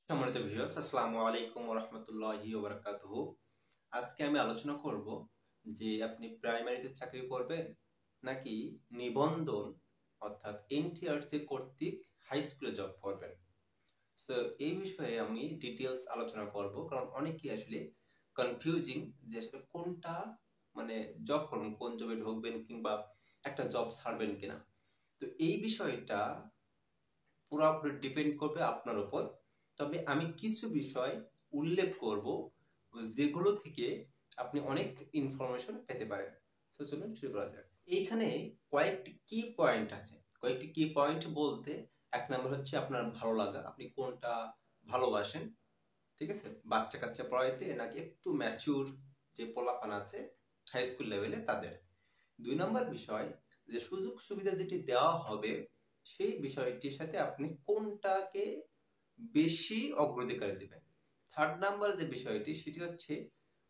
সম্মানিত ভিউয়ার্স, আসসালামু আলাইকুম ওয়া রাহমাতুল্লাহি ওয়া বারাকাতুহু। আজকে আমি আলোচনা করব যে আপনি প্রাইমারিতে চাকরি করবেন নাকি নিবন্ধন অর্থাৎ এনটিআরসি কর্তৃক হাই স্কুলে জব করবেন। সো এই বিষয়ে আমি ডিটেইলস আলোচনা করব, কারণ অনেকেই আসলে কনফিউজিং যে আসলে কোনটা মানে জব করবেন, কোন জবে ঢুকবেন কিংবা একটা জব ছাড়বেন কিনা। তো এই বিষয়টা পুরোপুরি ডিপেন্ড করবে আপনার উপর। তবে আমি কিছু বিষয় উল্লেখ করব যেগুলো থেকে আপনি অনেক ইনফরমেশন পেতে পারেন। তো চলুন শুরু করা যাক। এইখানে কয়েকটি কি পয়েন্ট আছে। কয়েকটি কি পয়েন্ট বলতে, এক নম্বর হচ্ছে আপনার ভালো লাগা, আপনি কোনটা ভালোবাসেন। ঠিক আছে, বাচ্চা কাচ্চা পড়াইতে নাকি একটু ম্যাচিউর যে পোলাপান আছে হাই স্কুল লেভেলে তাদের। দুই নম্বর বিষয়, যে সুযোগ সুবিধা যেটি দেওয়া হবে সেই বিষয়টির সাথে আপনি কোনটাকে বেশি অগ্রাধিকার দিবেন। থার্ড নাম্বার যে বিষয়টি সেটি হচ্ছে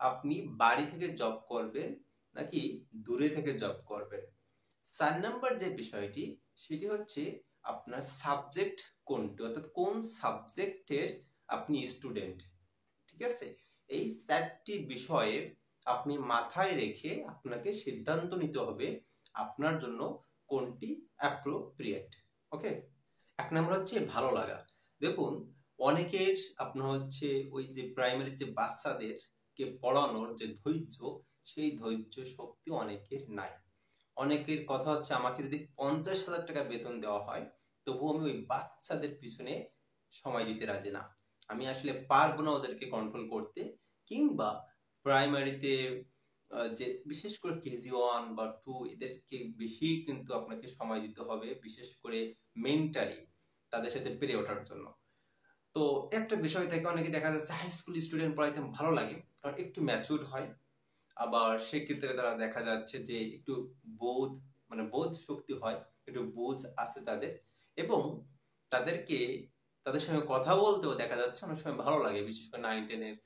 আপনি বাড়ি থেকে জব করবেন নাকি দূরে থেকে জব করবেন। চার নাম্বার যে বিষয়টি সেটি হচ্ছে আপনার সাবজেক্ট কোনটি, অর্থাৎ কোন সাবজেক্টের আপনি স্টুডেন্ট। ঠিক আছে, এই চারটি বিষয়ে আপনি মাথায় রেখে আপনাকে সিদ্ধান্ত নিতে হবে আপনার জন্য কোনটি অ্যাপ্রোপ্রিয়েট। ওকে, এক নম্বর হচ্ছে ভালো লাগা। দেখুন, অনেকের আপনার হচ্ছে ওই যে প্রাইমারি যে বাচ্চাদেরকে পড়ানোর যে ধৈর্য, সেই ধৈর্য শক্তি অনেকের নাই। অনেকের কথা হচ্ছে আমাকে যদি 50,000 টাকা বেতন দেওয়া হয় তবুও আমি ওই বাচ্চাদের পিছনে সময় দিতে রাজি না। আমি আসলে পারবো না ওদেরকে কন্ট্রোল করতে। কিংবা প্রাইমারিতে যে বিশেষ করে কেজি 1 বা 2 এদেরকে বেশি কিন্তু আপনাকে সময় দিতে হবে, বিশেষ করে মেন্টালি তাদের সাথে পেরে ওঠার জন্য। তো একটা বিষয় থেকে অনেকে দেখা যাচ্ছে হাই স্কুল স্টুডেন্ট পড়াইতে ভালো লাগে, কারণ একটু ম্যাচুর হয়। আবার সেক্ষেত্রে তারা দেখা যাচ্ছে যে একটু বোধ বোধ শক্তি হয়, একটু বোঝ আছে তাদের। এবং তাদেরকে তাদের সঙ্গে কথা বলতেও দেখা যাচ্ছে অনেক সময় ভালো লাগে, বিশেষ করে 9-10 এর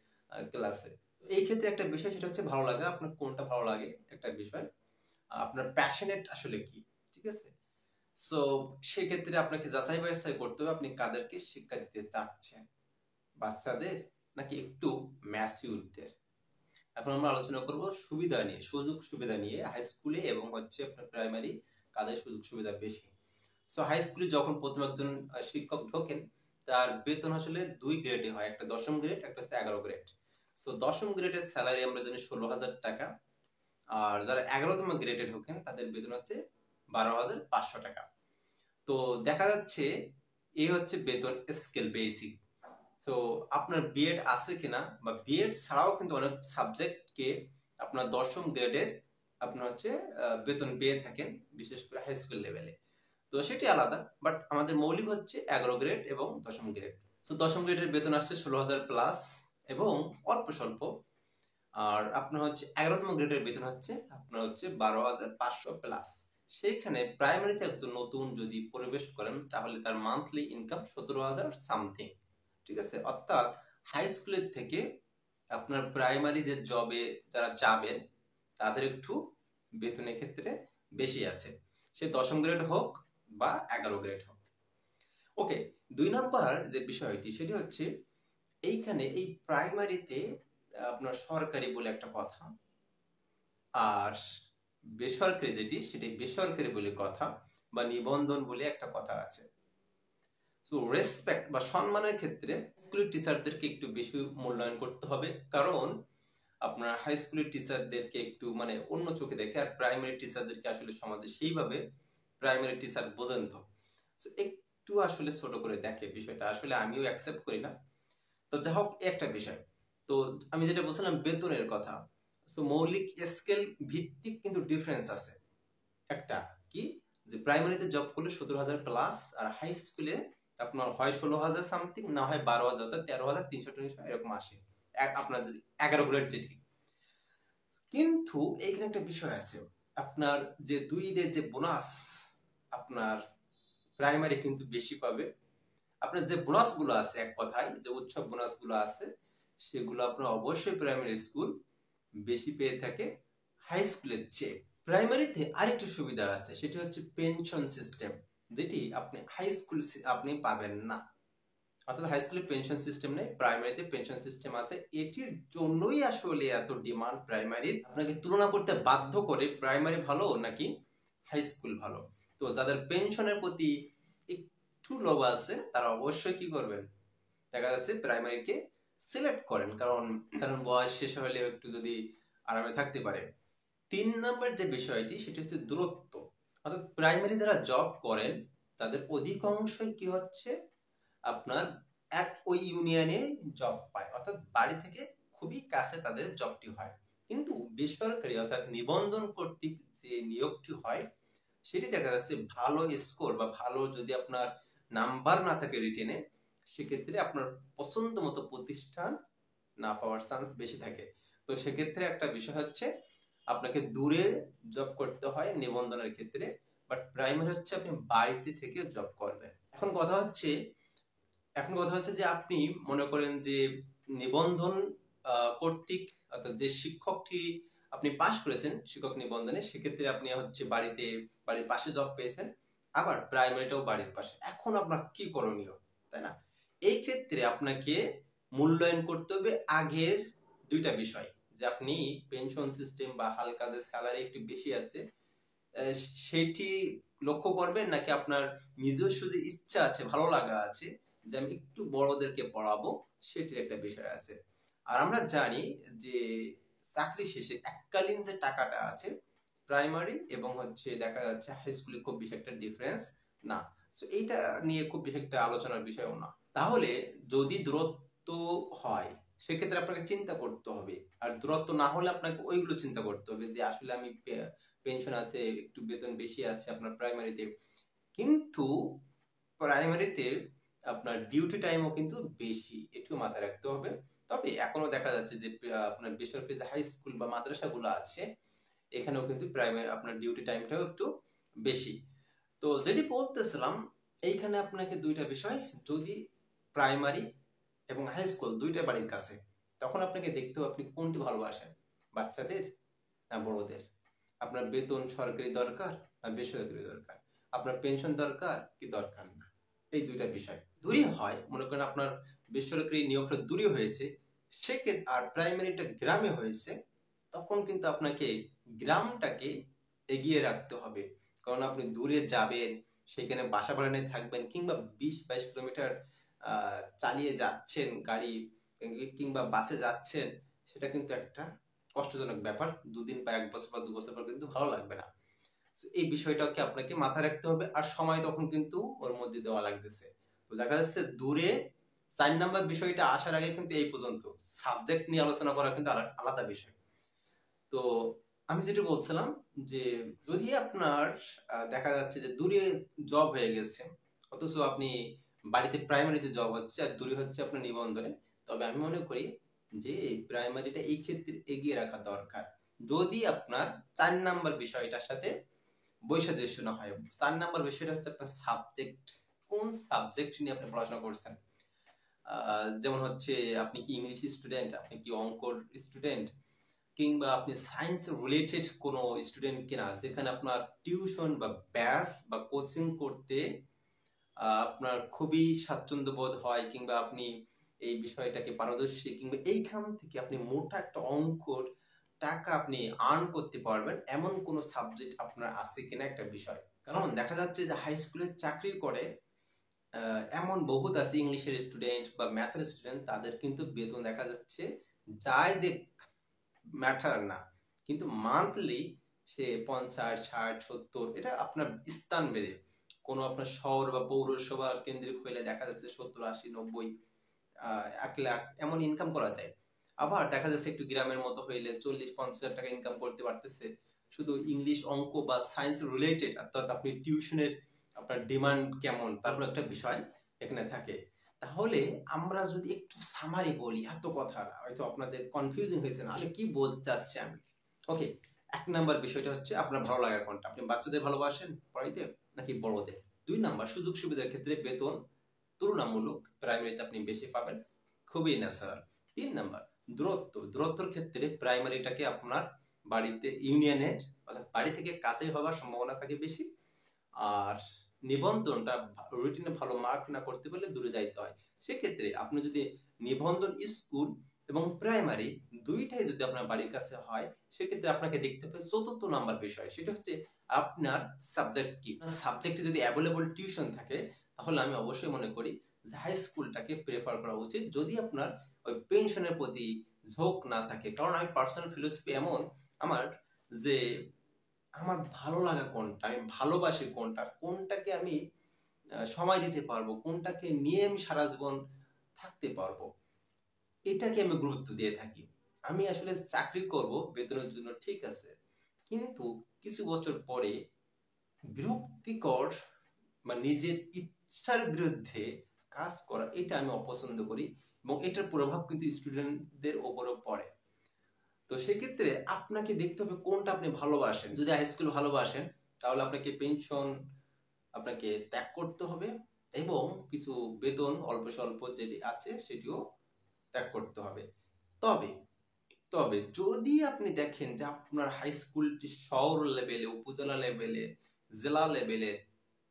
ক্লাসে। এই ক্ষেত্রে একটা বিষয় সেটা হচ্ছে ভালো লাগা, আপনার কোনটা ভালো লাগে একটা বিষয়, আপনার প্যাশনেট আসলে কি। ঠিক আছে, সো সেক্ষেত্রে আপনাকে যাচাই বাছাই করতে হবে আপনি কাদেরকে শিক্ষা দিতে চাচ্ছেন, বাচ্চাদের নাকি একটু ম্যাচিউরদের। এখন আমরা আলোচনা করব সুবিধা নিয়ে, সুযোগ সুবিধা নিয়ে হাই স্কুলে এবং হচ্ছে আপনার প্রাইমারি কাদের সুযোগ সুবিধা বেশি। সো হাই স্কুলে যখন প্রথম একজন শিক্ষক ঢোকেন তার বেতন আসলে দুই গ্রেডে হয়, একটা দশম গ্রেড, একটা হচ্ছে 11 গ্রেড। সো দশম গ্রেডের স্যালারি আমরা জানি 16,000 টাকা। আর যারা 11তম গ্রেডে ঢোকেন তাদের বেতন হচ্ছে 12,500 টাকা। তো দেখা যাচ্ছে এই হচ্ছে বেতন স্কেল বেসিক। তো আপনার বিএড আছে কিনা, বা বিএড ছাড়াও কিন্তু অনেক সাবজেক্টকে আপনার দশম গ্রেডের আপনার হচ্ছে বেতন পেয়ে থাকেন, বিশেষ করে হাই স্কুল লেভেলে। তো সেটি আলাদা, বাট আমাদের মৌলিক হচ্ছে 11 গ্রেড এবং দশম গ্রেড। তো দশম গ্রেডের বেতন আসছে 16,000 প্লাস এবং অল্প স্বল্প। আর আপনার হচ্ছে 11তম গ্রেডের বেতন হচ্ছে আপনার হচ্ছে 12,500 প্লাস। সেইখানে প্রাইমারিতে একজন নতুন যদি প্রবেশ করেন তাহলে তার মান্থলি ইনকাম 17,000 সামথিং। ঠিক আছে, অর্থাৎ হাই স্কুলের থেকে আপনার প্রাইমারি যে জবে যারা যাবেন তাদের একটু বেতনের ক্ষেত্রে বেশি আছে, সে দশম গ্রেড হোক বা 11 গ্রেড হোক। ওকে, দুই নাম্বার যে বিষয়টি সেটি হচ্ছে এইখানে এই প্রাইমারিতে আপনার সরকারি বলে একটা কথা, আর বেসরকারি যেটি সেটি বেসরকারি বলে কথা, বা নিবন্ধন বলে একটা কথা আছে। সো রেসপেক্ট বা সম্মানের ক্ষেত্রে স্কুলের টিচারদেরকে একটু বেশি মূল্যায়ন করতে হবে, কারণ আপনার হাই স্কুলের টিচারদেরকে একটু অন্য চোখে দেখে, আর প্রাইমারি টিচারদেরকে আসলে সমাজে সেইভাবে প্রাইমারি টিচার বোঝেন তো, সো একটু আসলে ছোট করে দেখে বিষয়টা, আসলে আমিও অ্যাকসেপ্ট করি না। তো যা হোক একটা বিষয়। তো আমি যেটা বলছিলাম বেতনের কথা, তো মৌলিক স্কেল ভিত্তিক কিন্তু ডিফারেন্স আছে। একটা কি, যে প্রাইমারিতে জব করলে 17,000 প্লাস, আর হাই স্কুলে আপনার হয় 16,000 সামথিং, না হয় 12,000, 13,300 এরকম আসে আপনার যদি 11 গ্রেড যেটি। কিন্তু এইখানে একটা বিষয় আছে, আপনার যে 2 ঈদের যে বোনাস আপনার প্রাইমারি কিন্তু বেশি পাবে। আপনার যে বোনাস গুলো আছে, এক কথায় যে উৎসব বোনাস গুলো আছে, সেগুলো আপনার অবশ্যই প্রাইমারি স্কুল বেশি পেয়ে থাকে হাই স্কুলের চেয়ে। প্রাইমারিতে আরেকটু সুবিধা আছে, সেটি হচ্ছে পেনশন সিস্টেম, যেটি আপনি হাই স্কুল আপনি পাবেন না। অর্থাৎ হাই স্কুলে পেনশন সিস্টেম নেই, প্রাইমারিতে পেনশন সিস্টেম আছে। এটির জন্যই আসলে এত ডিমান্ড প্রাইমারির। আপনাকে তুলনা করতে বাধ্য করে প্রাইমারি ভালো নাকি হাই স্কুল ভালো। তো যাদের পেনশনের প্রতি একটু লোভ আছে তারা অবশ্যই কি করবেন, দেখা যাচ্ছে প্রাইমারিকে সিলেক্ট করেন, কারণ বয়স শেষ হলে একটু যদি আরামে থাকতে পারে। 3 নম্বর যে বিষয়টি সেটি হচ্ছে দূরত্ব। অর্থাৎ প্রাইমারি যারা জব করেন তাদের অধিকাংশই কি হচ্ছে, আপনার ওই ইউনিয়নে জব পায়, অর্থাৎ বাড়ি থেকে খুবই কাছে তাদের জবটি হয়। কিন্তু বেসরকারি অর্থাৎ নিবন্ধন কর্তৃক যে নিয়োগটি হয় সেটি দেখা যাচ্ছে ভালো স্কোর বা ভালো যদি আপনার নাম্বার না থাকে রিটেনে, সেক্ষেত্রে আপনার পছন্দ মতো প্রতিষ্ঠান না পাওয়ার চান্স বেশি থাকে। তো সেক্ষেত্রে একটা বিষয় হচ্ছে আপনাকে দূরে জব করতে হয় নিবন্ধনের ক্ষেত্রে, বাট প্রাইমারি হচ্ছে আপনি বাড়িতে থেকে জব করবেন। এখন কথা হচ্ছে যে আপনি মনে করেন যে নিবন্ধন কর্তৃক অর্থাৎ যে শিক্ষকটি আপনি পাশ করেছেন শিক্ষক নিবন্ধনে, সেক্ষেত্রে আপনি হচ্ছে বাড়ির পাশে জব পেয়েছেন, আবার প্রাইমারিটাও বাড়ির পাশে। এখন আপনার কি করণীয়, তাই না? এই ক্ষেত্রে আপনাকে মূল্যায়ন করতে হবে আগের দুইটা বিষয়, যে আপনি পেনশন সিস্টেম বা হালকা যে স্যালারি একটু বেশি আছে সেটি লক্ষ্য করবেন, নাকি আপনার নিজস্ব যে ইচ্ছা আছে ভালো লাগা আছে যে আমি একটু বড়দেরকে পড়াবো, সেটির একটা বিষয় আছে। আর আমরা জানি যে চাকরি শেষে এককালীন যে টাকাটা আছে প্রাইমারি এবং হচ্ছে দেখা যাচ্ছে হাই স্কুলে খুব বেশি একটা ডিফারেন্স না। সো এইটা নিয়ে খুব বেশি একটা আলোচনার বিষয়ও না। তাহলে যদি দূরত্ব হয় সেক্ষেত্রে আপনাকে চিন্তা করতে হবে, আর দূরত্ব না হলে আপনাকে ওইগুলো চিন্তা করতে হবে যে আসলে আমি পেনশন আছে, একটু বেতন বেশি আছে আপনার প্রাইমারিতে, কিন্তু প্রাইমারিতে আপনার ডিউটি টাইমও কিন্তু বেশি, একটু মাথায় রাখতে হবে। তবে এখনো দেখা যাচ্ছে যে আপনার বেসরকারি যে হাই স্কুল বা মাদ্রাসাগুলো আছে এখানেও কিন্তু প্রাইমারি আপনার ডিউটি টাইমটাও একটু বেশি। তো যেটি বলতেছিলাম, এইখানে আপনাকে দুইটা বিষয়, যদি প্রাইমারি এবং হাই স্কুল দুইটা বাড়ির কাছে, তখন আপনাকে দেখতে হবে আপনি কোনটি ভালোবাসেন, বাচ্চাদের না বড়দের, আপনার বেতন সরকারি দরকার না বেসরকারি দরকার, আপনার পেনশন দরকার কি দরকার না। এই দুইটা বিষয় দূরই হয়, মনে করেন আপনার বেসরকারি নিয়োগটা দূরে হয়েছে সেক্ষেত্রে, আর প্রাইমারিটা গ্রামে হয়েছে, তখন কিন্তু আপনাকে গ্রামটাকে এগিয়ে রাখতে হবে। কারণ আপনি দূরে যাবেন, সেখানে বাসা ভাড়া নিয়ে থাকবেন, কিংবা 20-22 কিলোমিটার চালিয়ে যাচ্ছেন গাড়ি কিংবা বাসে যাচ্ছেন, সেটা কিন্তু একটা কষ্টজনক ব্যাপার। 2 দিন বা 1 বছর বা 2 বছর পর কিন্তু ভালো লাগবে না। এই বিষয়টাকে আপনাকে মাথায় রাখতে হবে, আর সময় তখন কিন্তু ওর মধ্যে দেওয়া লাগতেছে। তো দেখা যাচ্ছে দূরে 4 নাম্বার বিষয়টা আসার আগে কিন্তু এই পর্যন্ত সাবজেক্ট নিয়ে আলোচনা করা কিন্তু আলাদা বিষয়। তো আমি যেটা বলছিলাম যে যদি আপনার দেখা যাচ্ছে যে দূরে জব হয়ে গেছে, অথচ আপনি বাড়িতে প্রাইমারিতে জব হচ্ছে আর দূরে হচ্ছে আপনার নিবন্ধনে, তবে আমি মনে করি যে প্রাইমারিটা এই ক্ষেত্রে এগিয়ে রাখা দরকার, যদি আপনার 4 নাম্বার বিষয়টার সাথে বৈসাদৃশ্য না হয়। 4 নাম্বার বিষয়টা হচ্ছে আপনার সাবজেক্ট, কোন সাবজেক্ট নিয়ে আপনি পড়াশোনা করছেন। যেমন হচ্ছে আপনি কি ইংলিশ স্টুডেন্ট, আপনি কি অঙ্কর স্টুডেন্ট, কিংবা আপনি সায়েন্স রিলেটেড কোনো স্টুডেন্ট কিনা, যেখানে আপনার টিউশন বা ব্যাচ বা কোচিং করতে আপনার খুবই স্বাচ্ছন্দ্য বোধ হয়, কিংবা আপনি এই বিষয়টাকে পারদর্শী, কিংবা এইখান থেকে আপনি মোটা একটা অঙ্কর টাকা আপনি আর্ন করতে পারবেন, এমন কোন সাবজেক্ট আপনার আছে কিনা একটা বিষয়। কারণ দেখা যাচ্ছে যে হাই স্কুলে চাকরি করে এমন বহুত আছে ইংলিশের স্টুডেন্ট বা ম্যাথের স্টুডেন্ট, তাদের কিন্তু বেতন দেখা যাচ্ছে যাই দেখ ম্যাটার না, কিন্তু মান্থলি সে 50, 60, 70, এটা আপনার স্থান বেঁধে, কোনো আপনার শহর বা পৌরসভা কেন্দ্রিক হইলে দেখা যাচ্ছে 70, 80, 90, 1 লাখ এমন ইনকাম করা যায়। আবার দেখা যাচ্ছে একটু গ্রামের মতো হইলে 40-50 হাজার টাকা ইনকাম করতে পারতেছে শুধু ইংলিশ অঙ্ক বা সায়েন্স রিলেটেড। অর্থাৎ আপনি টিউশনের আপনার ডিমান্ড কেমন তারপর একটা বিষয় এখানে থাকে। তাহলে আমরা যদি একটু সামারি বলি, এত কথা হয়তো আপনাদের কনফিউজিং হয়েছে না আসলে কি বলতে চাচ্ছি আমি। ওকে, 1 নাম্বার বিষয়টা হচ্ছে আপনার ভালো লাগা কোনটা, আপনি বাচ্চাদের ভালোবাসেন পড়াইতে নাকি বড়দের। 2 নাম্বার সুযোগ সুবিধার ক্ষেত্রে বেতন তুলনামূলক প্রাইমারিতে আপনি বেশি পাবেন, খুবই ন্যাচারাল। 3 নাম্বার দূরত্বর ক্ষেত্রে প্রাইমারিটাকে আপনার বাড়িতে ইউনিয়নের অর্থাৎ বাড়ি থেকে কাছেই হওয়ার সম্ভাবনা থাকে বেশি, আর নিবন্ধনটা রুটিনে ভালো মার্ক না করতে পারলে দূরে যাইতে হয়। সেক্ষেত্রে আপনি যদি নিবন্ধন স্কুল এবং প্রাইমারি দুইটাই যদি আপনার বাড়ির কাছে হয়, সেক্ষেত্রে আপনাকে দেখতে হবে চতুর্থ নাম্বার বিষয়, সেটা হচ্ছে আপনার সাবজেক্ট কি। সাবজেক্টে যদি অ্যাভেলেবল টিউশন থাকে, তাহলে আমি অবশ্যই মনে করি যে হাই স্কুলটাকে প্রেফার করা উচিত, যদি আপনার ওই পেনশনের প্রতি ঝোঁক না থাকে। কারণ আমি পার্সোনাল ফিলোসফি এমন আমার, যে আমার ভালো লাগা কোনটা, আমি ভালোবাসি কোনটা, কোনটাকে আমি সময় দিতে পারবো, কোনটাকে নিয়ে আমি সারা জীবন থাকতে পারবো, এটাকে আমি গুরুত্ব দিয়ে থাকি। আমি আসলে চাকরি করব বেতনের জন্য, ঠিক আছে, কিন্তু কিছু বছর পরে বিরক্তিকর বা নিজের ইচ্ছার বিরুদ্ধে কাজ করা, এটা আমি অপছন্দ করি, এবং এটার প্রভাব কিন্তু স্টুডেন্টদের ওপরও পড়ে। তো সেক্ষেত্রে আপনাকে দেখতে হবে কোনটা আপনি ভালোবাসেন। যদি হাই স্কুল ভালোবাসেন, তাহলে আপনাকে পেনশন আপনাকে ত্যাগ করতে হবে, এবং কিছু বেতন অল্প স্বল্প যেটি আছে সেটিও ত্যাগ করতে হবে। তবে তবে যদি আপনি দেখেন যে আপনার হাই স্কুলটি শহর লেভেলে, উপজেলা লেভেলে, জেলা লেভেলে,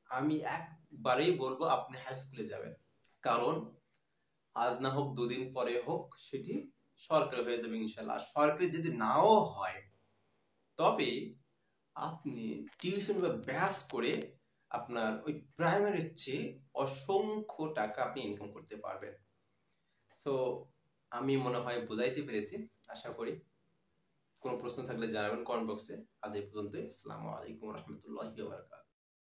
আমি একবারেই বলবো আপনি হাই স্কুলে যাবেন। কারণ আজ না হোক দুদিন পরে হোক সেটি সরকারি হয়ে যাবে ইনশাল্লাহ। সরকারি যদি নাও হয়, তবে আপনি টিউশন বা ব্যাচ করে আপনার ওই প্রাইমারির চেয়ে অসংখ্য টাকা আপনি ইনকাম করতে পারবেন। সো আমি মনে হয় বোঝাইতে পেরেছি, আশা করি। কোনো প্রশ্ন থাকলে জানাবেন কমেন্ট বক্সে। আজ এই পর্যন্তই। আসসালামু আলাইকুম রহমতুল্লাহি ওয়া বারাকাতুহু।